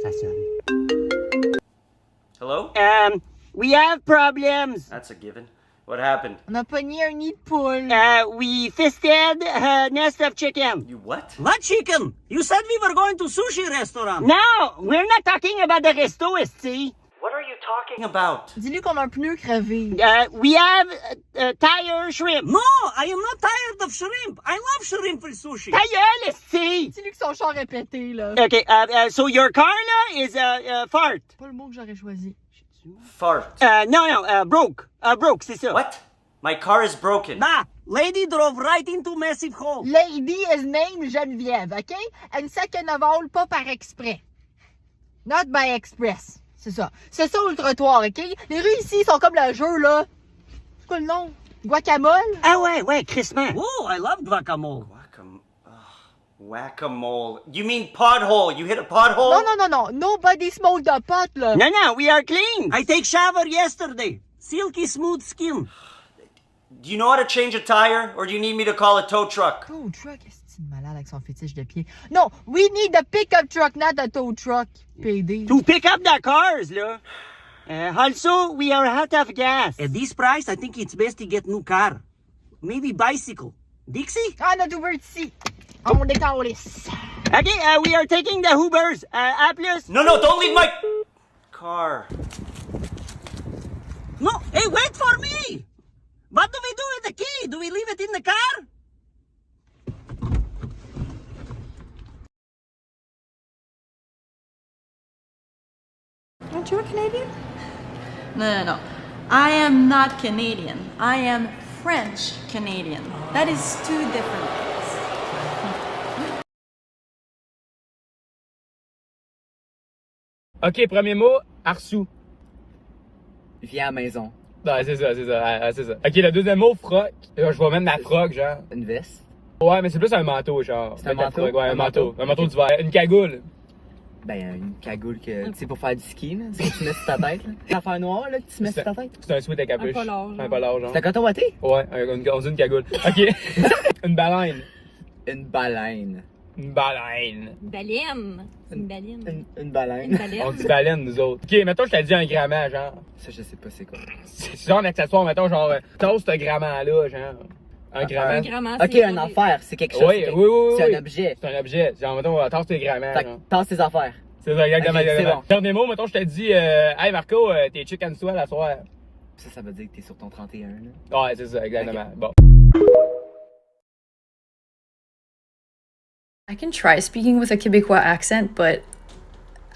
Ça sonne. Hello? We have problems. That's a given. What happened? On a pogné un nid de poule. We fisted a nest of chicken. You what? What chicken? You said we were going to sushi restaurant. No, we're not talking about the resto, esti. What are you talking about? Dis-lui qu'on a un pneu crevé. We have tire shrimp. No, I am not tired of shrimp. I love shrimp with sushi. Ta gueule, esti. Dis-lui que son char est pété, là. Okay, so your car, là, is fart. Pas le mot que j'aurais choisi. Fart. No, broke. Broke, c'est ça. What? My car is broken. Nah, lady drove right into massive hole. Lady is named Geneviève, OK? And second of all, pas par exprès. Not by express. C'est ça. C'est ça, le trottoir, OK? Les rues ici sont comme le jeu, là. C'est quoi le nom? Guacamole? Ah ouais, crissement. Oh, I love guacamole. Whack-a-mole. You mean pothole? You hit a pothole? Non. Nobody smoked the pot, là. No, we are clean. I take shower yesterday. Silky smooth skin. Do you know how to change a tire? Or do you need me to call a tow truck? Tow truck, est-ce que malade avec son fétiche de pied? Non, we need the pickup truck, not the tow truck. PD. To pick up the cars, là. Also, we are out of gas. At this price, I think it's best to get new car. Maybe bicycle. Dixie? Ah, notre Uber ici. On décalisse. Okay, we are taking the Ubers. A plus. No, don't leave my car. No, hey, wait for me! What do we do with the key? Do we leave it in the car? Aren't you a Canadian? No. I am not Canadian. I am French Canadian. That is two different things. OK, premier mot, Arsou. Viens à la maison. Ouais, c'est ça. OK, le deuxième mot, froc. Je vais mettre ma froc, genre. Une veste. Ouais, mais c'est plus un manteau, genre. C'est un Mettre ta manteau? froc, ouais, Un un manteau. manteau. Un manteau d'hiver. Une cagoule. Ben, une cagoule que, tu sais, pour faire du ski, là. C'est que tu mets sur ta tête, là. L'affaire noire, là, que tu mets sur ta tête. C'est un sweat à capuche. Un polar, genre. Un polar, genre. C'est un coton watté? Ouais, on dit une cagoule. OK. Une baleine. Une baleine. Une baleine. Baleine. Une baleine. Une baleine. Une baleine. On dit baleine, nous autres. OK, mettons, je t'ai dit un grammat, genre. Ça, je sais pas c'est quoi. C'est genre un accessoire, mettons, genre, toast ce grammat-là, genre. Un grammat. Un grammat, Ok, c'est un pour les- affaire, c'est quelque chose. Oui. C'est un objet. C'est un objet. Genre, mettons, tasse tes grammaires, Fait genre. que tasse tes affaires. C'est ça, exactement. Ok, c'est bon. Dernier mot, mettons, je te dis, hey Marco, t'es chicken swell à soir. Ça veut dire que t'es sur ton 31, là. Ouais, c'est ça, exactement. Ok. Bon. I can try speaking with a Quebecois accent, but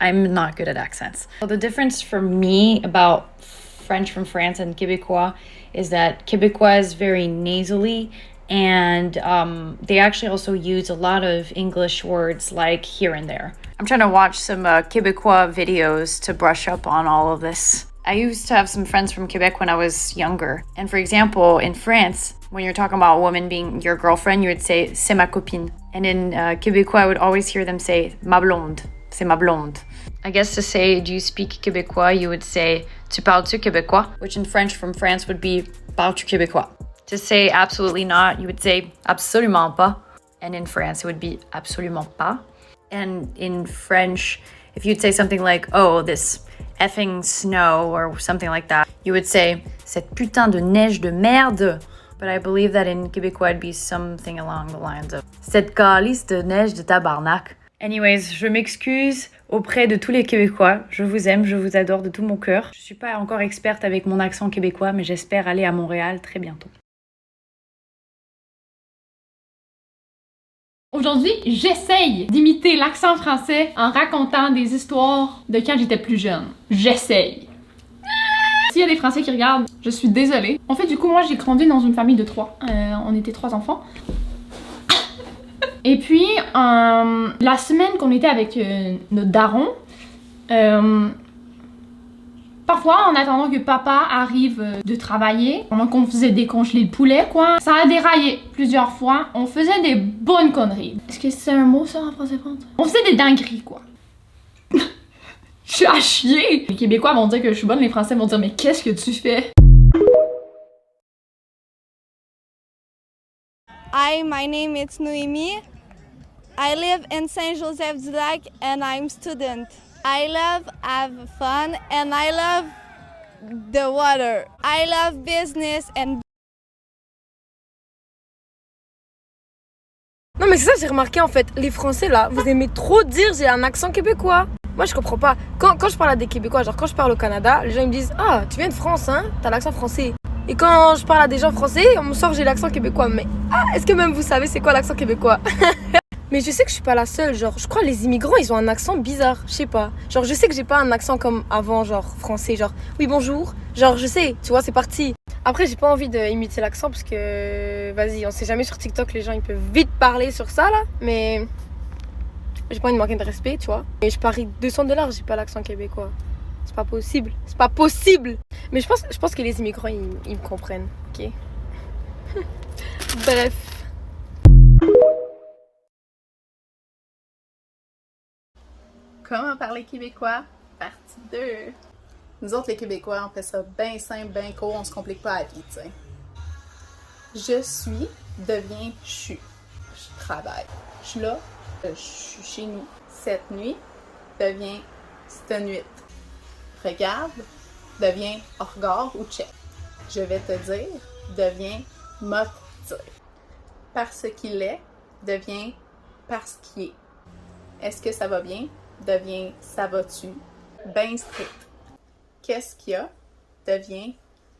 I'm not good at accents. So the difference for me about French from France and Quebecois is that Quebecois is very nasally, and they actually also use a lot of English words like here and there. I'm trying to watch some Quebecois videos to brush up on all of this. I used to have some friends from Quebec when I was younger. And for example, in France, when you're talking about a woman being your girlfriend, you would say c'est ma copine. And in Quebecois, I would always hear them say ma blonde. C'est ma blonde. I guess to say do you speak Quebecois, you would say tu parles-tu Quebecois? Which in French from France would be parles-tu Quebecois? To say absolutely not, you would say absolument pas. And in France, it would be absolument pas. And in French, if you'd say something like, oh, this effing snow or something like that, you would say cette putain de neige de merde. But I believe that in Quebecois it'd be something along the lines of cette calice de neige de tabarnak. Anyways, je m'excuse auprès de tous les Québécois. Je vous aime, je vous adore de tout mon cœur. Je suis pas encore experte avec mon accent québécois, mais j'espère aller à Montréal très bientôt. Aujourd'hui, j'essaye d'imiter l'accent français en racontant des histoires de quand j'étais plus jeune. J'essaye. S'il y a des Français qui regardent, je suis désolée. En fait, du coup, moi, j'ai grandi dans une famille de 3. On était 3 enfants. Et puis, la semaine qu'on était avec notre daron, parfois, en attendant que papa arrive de travailler, pendant qu'on faisait décongeler le poulet, quoi, ça a déraillé plusieurs fois. On faisait des bonnes conneries. Est-ce que c'est un mot, ça, en français? On faisait des dingueries, quoi. Je suis à chier! Les Québécois vont dire que je suis bonne, les Français vont dire « Mais qu'est-ce que tu fais? » Hi, my name is Noémie. I live in Saint-Joseph-du-Lac and I'm student. I love have fun and I love the water. I love business and Non mais c'est ça j'ai remarqué en fait, les Français là, vous aimez trop dire j'ai un accent québécois. Moi je comprends pas. Quand je parle à des Québécois, genre quand je parle au Canada, les gens ils me disent ah tu viens de France hein, t'as l'accent français. Et quand je parle à des gens français, on me sort j'ai l'accent québécois. Mais est-ce que même vous savez c'est quoi l'accent québécois? Mais je sais que je suis pas la seule, genre je crois les immigrants ils ont un accent bizarre, je sais pas. Genre je sais que j'ai pas un accent comme avant, genre français, genre oui bonjour, genre je sais, tu vois c'est parti. Après j'ai pas envie d'imiter l'accent parce que vas-y on sait jamais sur TikTok les gens ils peuvent vite parler sur ça là, mais j'ai pas envie de manquer de respect tu vois. Et je parie $200 j'ai pas l'accent québécois, c'est pas possible, c'est pas possible. Mais je pense que les immigrants ils me comprennent, ok. Bref. Comment parler québécois? Partie 2. Nous autres, les Québécois, on fait ça bien simple, bien court, on se complique pas la vie, tu sais. Je suis devient je suis. Je travaille. Je suis là, je suis chez nous. Cette nuit devient cette nuit. Regarde devient regard ou check. Je vais te dire devient m'a dire. Parce qu'il est devient parce qu'il est. Est-ce que ça va bien? Devient ça va-tu? Ben strict. Qu'est-ce qu'il y a? Devient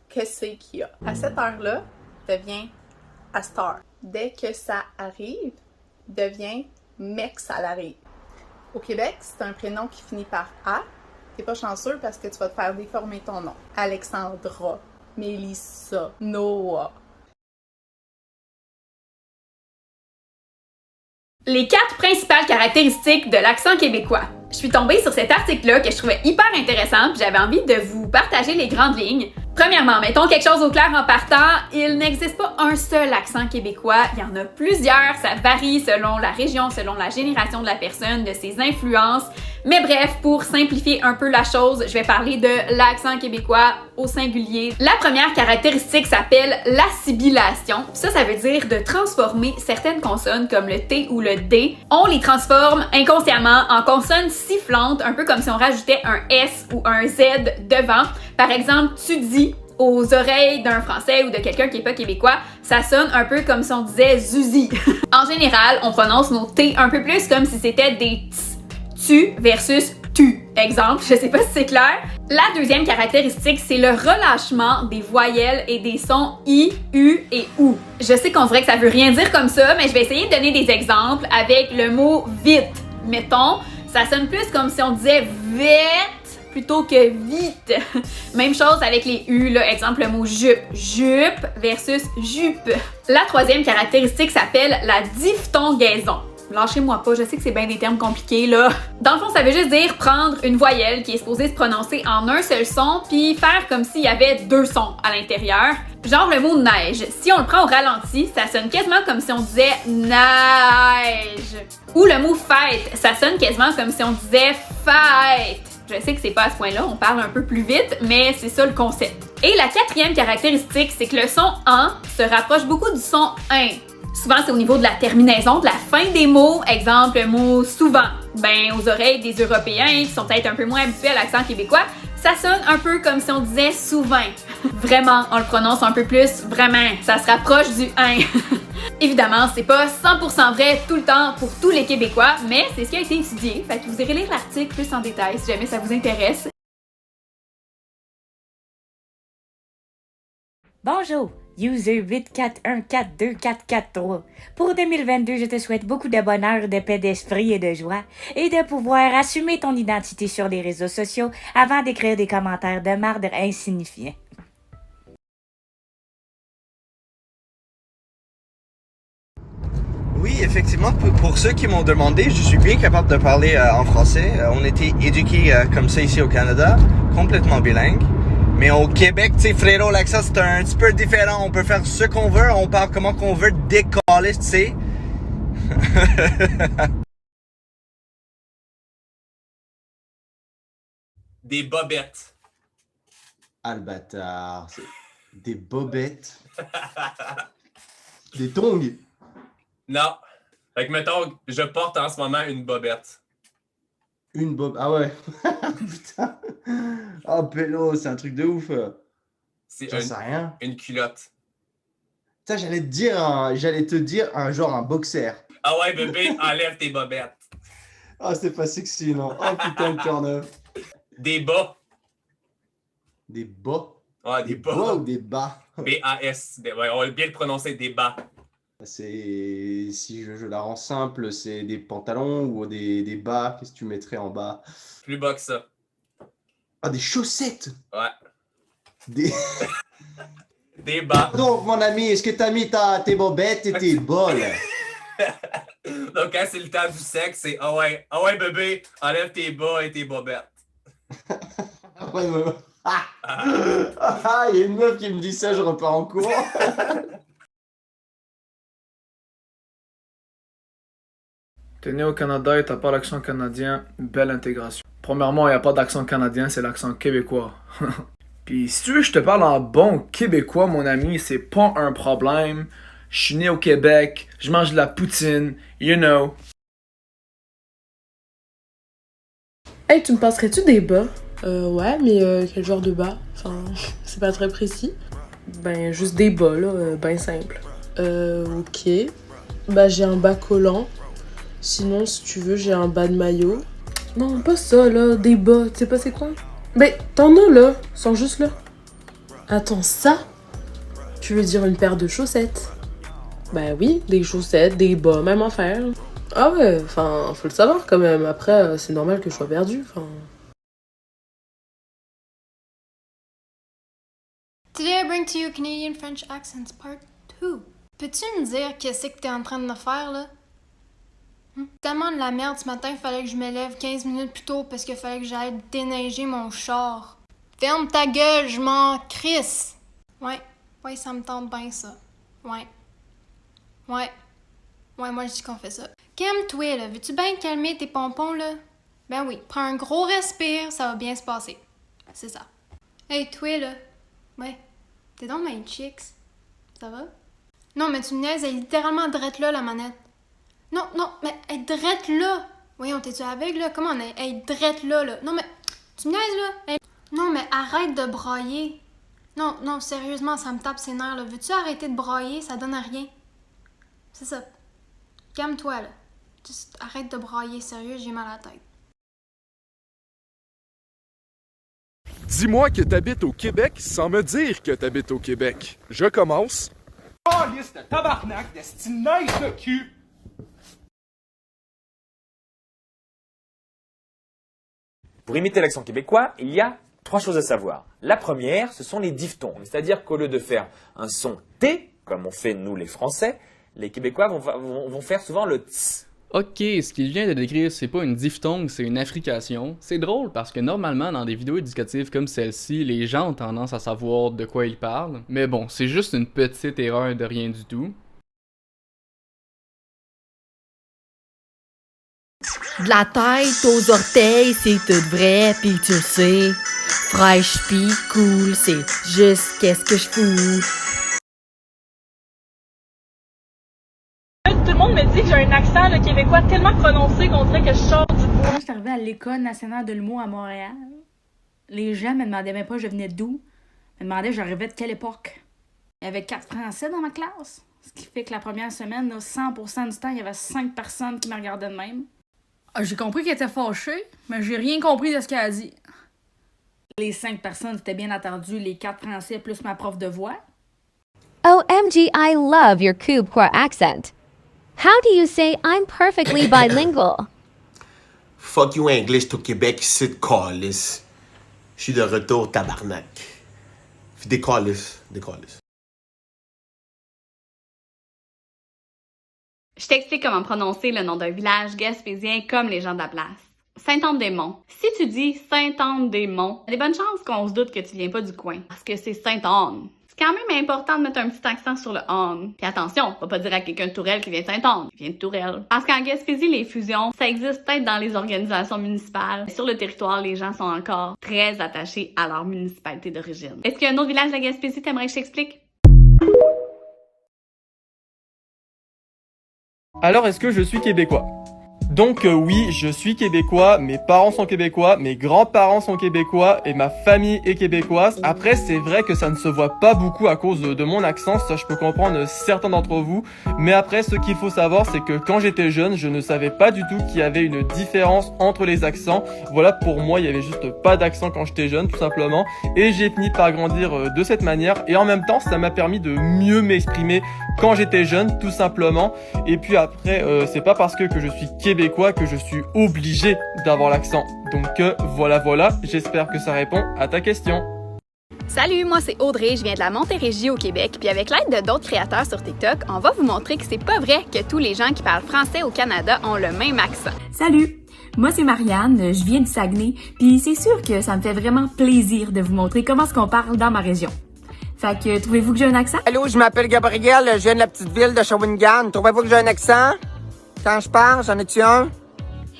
que c'est qu'il y a. À cette heure-là, devient à cette heure. Dès que ça arrive, devient mec ça l'arrive. Au Québec, c'est un prénom qui finit par A. T'es pas chanceux parce que tu vas te faire déformer ton nom. Alexandra, Mélissa, Noah. Les 4 principales caractéristiques de l'accent québécois. Je suis tombée sur cet article-là que je trouvais hyper intéressant, puis j'avais envie de vous partager les grandes lignes. Premièrement, mettons quelque chose au clair en partant, il n'existe pas un seul accent québécois, il y en a plusieurs, ça varie selon la région, selon la génération de la personne, de ses influences. Mais bref, pour simplifier un peu la chose, je vais parler de l'accent québécois au singulier. La première caractéristique s'appelle la sibilation. Ça veut dire de transformer certaines consonnes comme le T ou le D. On les transforme inconsciemment en consonnes sifflantes, un peu comme si on rajoutait un S ou un Z devant. Par exemple, tu dis aux oreilles d'un Français ou de quelqu'un qui n'est pas québécois, ça sonne un peu comme si on disait Zuzi. En général, on prononce nos T un peu plus comme si c'était des T. Tu versus tu. Exemple, je sais pas si c'est clair. La deuxième caractéristique, c'est le relâchement des voyelles et des sons I, U et OU. Je sais qu'on dirait que ça veut rien dire comme ça, mais je vais essayer de donner des exemples avec le mot vite. Mettons, ça sonne plus comme si on disait vite plutôt que vite. Même chose avec les U, là. Exemple le mot jupe. Jupe versus jupe. La troisième caractéristique s'appelle la diphtongaison. Lâchez-moi pas, je sais que c'est bien des termes compliqués là. Dans le fond, ça veut juste dire prendre une voyelle qui est supposée se prononcer en un seul son puis faire comme s'il y avait 2 sons à l'intérieur. Genre le mot neige. Si on le prend au ralenti, ça sonne quasiment comme si on disait neige. Ou le mot fête, ça sonne quasiment comme si on disait fête. Je sais que c'est pas à ce point-là, on parle un peu plus vite, mais c'est ça le concept. Et la quatrième caractéristique, c'est que le son en se rapproche beaucoup du son un. Souvent, c'est au niveau de la terminaison, de la fin des mots. Exemple, le mot souvent. Ben, aux oreilles des Européens qui sont peut-être un peu moins habitués à l'accent québécois, ça sonne un peu comme si on disait souvent. Vraiment, on le prononce un peu plus vraiment. Ça se rapproche du un. Évidemment, c'est pas 100% vrai tout le temps pour tous les Québécois, mais c'est ce qui a été étudié. Fait que vous irez lire l'article plus en détail si jamais ça vous intéresse. Bonjour, user 841424443. Pour 2022, je te souhaite beaucoup de bonheur, de paix d'esprit et de joie, et de pouvoir assumer ton identité sur les réseaux sociaux avant d'écrire des commentaires de marde insignifiants. Oui, effectivement, pour ceux qui m'ont demandé, je suis bien capable de parler en français. On était éduqués comme ça ici au Canada, complètement bilingue. Mais au Québec, tu sais, frérot, l'accent, c'est un petit peu différent. On peut faire ce qu'on veut, on parle comment qu'on veut, décoller, tu sais. Des bobettes. Ah, le bâtard. Des bobettes. Des tongs. Non. Fait que, mettons, je porte en ce moment une bobette. Une bob. Ah ouais. Putain. Oh, Pélo, c'est un truc de ouf. C'est J'en sais rien. une culotte. Putain, j'allais te dire un genre un boxer. Ah ouais, bébé, enlève tes bobettes. Ah, c'est pas sexy, non. Oh putain, le turn-up. Des bas. Des bas? Ouais, des bas. Bas ou des bas? B-A-S. Ouais, on va bien le prononcer, des bas. C'est, si je la rends simple, c'est des pantalons ou des bas. Qu'est-ce que tu mettrais en bas? Plus bas que ça. Ah, des chaussettes! Ouais. Des... Des bas. Donc, mon ami, est-ce que t'as mis tes bobettes et tes bols? Donc, quand c'est le temps du sexe, c'est ah ouais, bébé, enlève tes bas et tes bobettes. Ouais, il y a une meuf qui me dit ça, je repars en cours. T'es né au Canada et t'as pas l'accent canadien, belle intégration. Premièrement, il n'y a pas d'accent canadien, c'est l'accent québécois. Puis si tu veux que je te parle en bon québécois, mon ami, c'est pas un problème. Je suis né au Québec, je mange de la poutine, you know. Hey, tu me passerais-tu des bas? Ouais, mais quel genre de bas? Enfin, c'est pas très précis. Ben, juste des bas, là, ben simple. Ok. Bah, j'ai un bas collant. Sinon, si tu veux, j'ai un bas de maillot. Non, pas ça, là, des bas, tu sais pas c'est quoi? Ben, t'en as, là, ils sont juste là. Attends, ça? Tu veux dire une paire de chaussettes? Ben oui, des chaussettes, des bas, même affaire. Ah ouais, enfin, faut le savoir quand même. Après, c'est normal que je sois perdue, enfin... Today I bring to you Canadian French Accents Part 2. Peux-tu me dire qu'est-ce que t'es en train de faire, là? Tellement de la merde ce matin, il fallait que je me lève 15 minutes plus tôt parce qu'il fallait que j'aille déneiger mon char. Ferme ta gueule, je m'en crisse! Ouais, ça me tente bien ça. Ouais, moi je dis qu'on fait ça. Calme-toi, là. Veux-tu bien calmer tes pompons, là? Ben oui, prends un gros respire, ça va bien se passer. C'est ça. Hey, toi, là. Ouais, t'es dans my chicks. Ça va? Non, mais tu me niaises, elle est littéralement drette là, la manette. Non, mais elle est drette là. Voyons, t'es-tu aveugle, là? Comment elle est drette là, là? Non, mais tu me niaises, là. Non, mais arrête de brailler. Non, sérieusement, ça me tape ses nerfs, là. Veux-tu arrêter de brailler? Ça donne à rien. C'est ça. Calme-toi, là. Juste arrête de brailler, sérieux, j'ai mal à la tête. Dis-moi que t'habites au Québec sans me dire que t'habites au Québec. Je commence. Oh, liste de tabarnak, de style nice de cul! Pour imiter l'accent québécois, il y a 3 choses à savoir. La première, ce sont les diphtongues. C'est-à-dire qu'au lieu de faire un son T, comme on fait nous les Français, les Québécois vont faire souvent le ts. Ok, ce qu'il vient de décrire, c'est pas une diphtongue, c'est une affrication. C'est drôle parce que normalement, dans des vidéos éducatives comme celle-ci, les gens ont tendance à savoir de quoi ils parlent. Mais bon, c'est juste une petite erreur de rien du tout. De la tête aux orteils, c'est tout vrai, pis tu le sais. Fraîche pis cool, c'est juste qu'est-ce que je fous. Tout le monde me dit que j'ai un accent là, québécois tellement prononcé qu'on dirait que je sors du bois. Quand je suis arrivée à l'École nationale de l'humour à Montréal, les gens me demandaient même pas je venais d'où. Ils me demandaient j'arrivais de quelle époque. Il y avait 4 Français dans ma classe. Ce qui fait que la première semaine, là, 100% du temps, il y avait 5 personnes qui me regardaient de même. J'ai compris qu'elle était fâchée, mais j'ai rien compris de ce qu'elle a dit. Les 5 personnes, c'était bien entendu les 4 Français plus ma prof de voix. OMG, I love your Québécois accent. How do you say I'm perfectly bilingual? Fuck you English to Québec, c'est calice. Je suis de retour, tabarnak. Des calices. Je t'explique comment prononcer le nom d'un village gaspésien comme les gens de la place. Saint-Anne-des-Monts. Si tu dis Saint-Anne-des-Monts, il y a des bonnes chances qu'on se doute que tu viens pas du coin, parce que c'est Sainte-Anne. C'est quand même important de mettre un petit accent sur le « on ». Puis attention, on va pas dire à quelqu'un de Tourelle qui vient de Sainte-Anne, il vient de Tourelle. Parce qu'en Gaspésie, les fusions, ça existe peut-être dans les organisations municipales. Sur le territoire, les gens sont encore très attachés à leur municipalité d'origine. Est-ce qu'il y a un autre village de la Gaspésie, t'aimerais que je t'explique? Alors, est-ce que je suis québécois? Donc oui, je suis québécois, mes parents sont québécois, mes grands-parents sont québécois et ma famille est québécoise. Après, c'est vrai que ça ne se voit pas beaucoup à cause de mon accent, ça je peux comprendre certains d'entre vous. Mais après, ce qu'il faut savoir, c'est que quand j'étais jeune, je ne savais pas du tout qu'il y avait une différence entre les accents. Voilà, pour moi, il y avait juste pas d'accent quand j'étais jeune, tout simplement. Et j'ai fini par grandir de cette manière. Et en même temps, ça m'a permis de mieux m'exprimer quand j'étais jeune, tout simplement. Et puis après, c'est pas parce que je suis québécois que je suis obligé d'avoir l'accent. Donc voilà, j'espère que ça répond à ta question. Salut, moi c'est Audrey, je viens de la Montérégie au Québec, puis avec l'aide de d'autres créateurs sur TikTok, on va vous montrer que c'est pas vrai que tous les gens qui parlent français au Canada ont le même accent. Salut, moi c'est Marianne, je viens du Saguenay, puis c'est sûr que ça me fait vraiment plaisir de vous montrer comment est-ce qu'on parle dans ma région. Fait que, trouvez-vous que j'ai un accent? Allô, je m'appelle Gabriel, je viens de la petite ville de Shawinigan. Trouvez-vous que j'ai un accent? Quand je parle, j'en ai-tu un?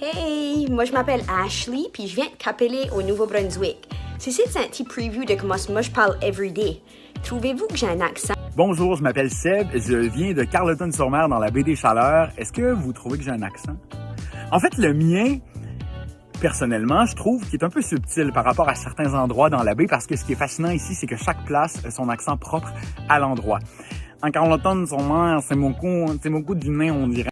Hey, moi je m'appelle Ashley, puis je viens de Capelé au Nouveau-Brunswick. Ceci c'est un petit preview de comment moi je parle everyday. Trouvez-vous que j'ai un accent? Bonjour, je m'appelle Seb, je viens de Carleton-sur-Mer dans la baie des Chaleurs. Est-ce que vous trouvez que j'ai un accent? En fait, le mien, personnellement, je trouve qu'il est un peu subtil par rapport à certains endroits dans la baie parce que ce qui est fascinant ici, c'est que chaque place a son accent propre à l'endroit. En Carleton-sur-Mer, c'est mon coup du nez, on dirait.